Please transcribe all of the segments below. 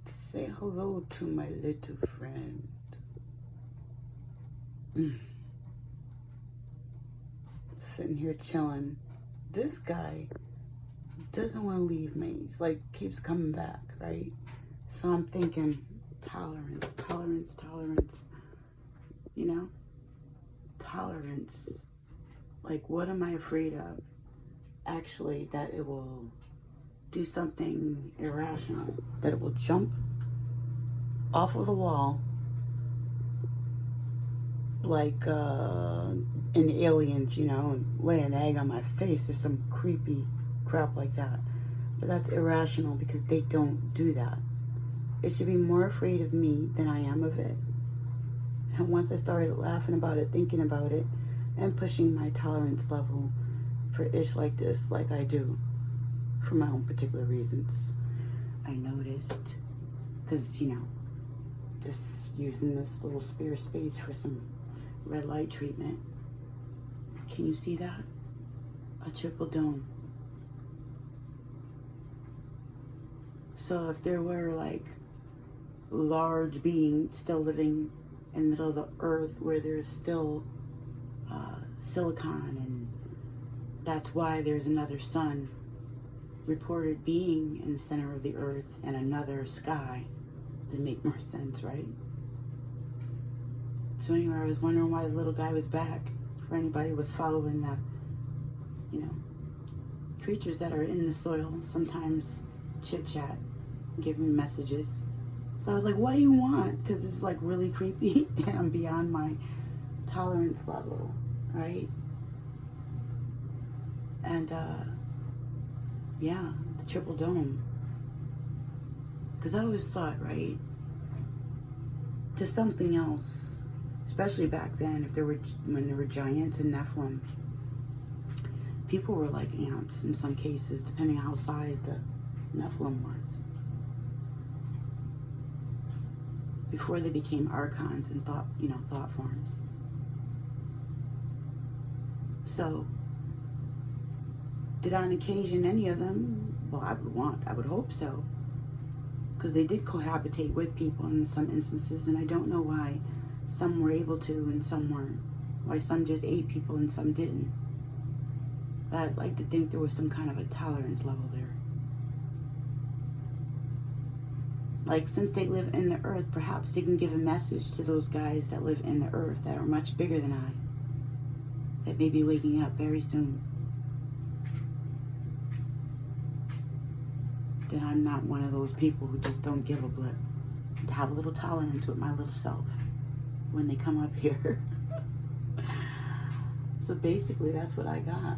Say hello to my little friend. Sitting here chilling. This guy doesn't want to leave me. He's like, keeps coming back, right? So I'm thinking, tolerance, tolerance, tolerance. You know? Tolerance. Like, what am I afraid of? Actually, that it will do something irrational. That it will jump off of the wall like in Aliens, you know, and lay an egg on my face or some creepy crap like that. But that's irrational because they don't do that. It should be more afraid of me than I am of it. And once I started laughing about it, thinking about it, and pushing my tolerance level for ish like this, like I do, for my own particular reasons, I noticed, because, you know, just using this little spare space for some red light treatment. Can you see that? A triple dome. So if there were like large beings still living in the middle of the earth where there's still silicon, and that's why there's another sun reported being in the center of the earth and another sky, would make more sense, right? So anyway, I was wondering why the little guy was back. For anybody who was following that, you know, creatures that are in the soil sometimes chit chat, give me messages. So I was like, what do you want? Because this is like really creepy and I'm beyond my tolerance level, right? And yeah, the triple dome. Because I always thought, right, to something else, especially back then, when there were giants and Nephilim, people were like ants in some cases, depending on how size the Nephilim was. Before they became archons and thought forms. So, did on occasion any of them? Well, I would hope so, because they did cohabitate with people in some instances, and I don't know why some were able to and some weren't. Why some just ate people and some didn't. But I'd like to think there was some kind of a tolerance level there. Like, since they live in the earth, perhaps they can give a message to those guys that live in the earth that are much bigger than I, that may be waking up very soon. That I'm not one of those people who just don't give a blip. To have a little tolerance with my little self when they come up here. So basically, that's what I got.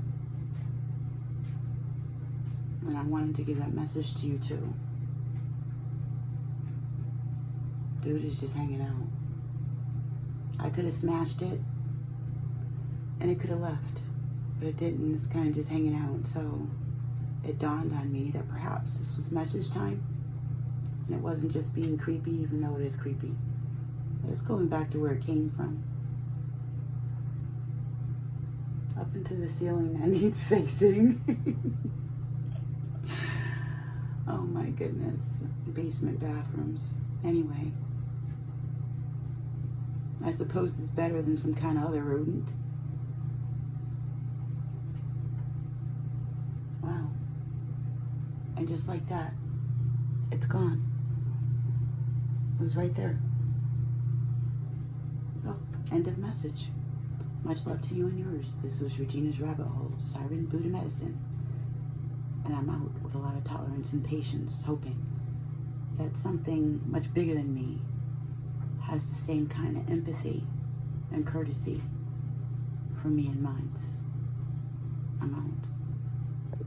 And I wanted to give that message to you too. Dude is just hanging out. I could have smashed it and it could have left, but it didn't. It's kind of just hanging out. So it dawned on me that perhaps this was message time, and it wasn't just being creepy, even though it is creepy. It's going back to where it came from. Up into the ceiling that needs fixing. Oh my goodness. Basement bathrooms. Anyway. I suppose it's better than some kind of other rodent. Wow. And just like that, it's gone. It was right there. Oh, end of message. Much love to you and yours. This was Regina's Rabbit Hole, Siren Buddha Medicine. And I'm out with a lot of tolerance and patience, hoping that something much bigger than me has the same kind of empathy and courtesy for me and mine. I'm out.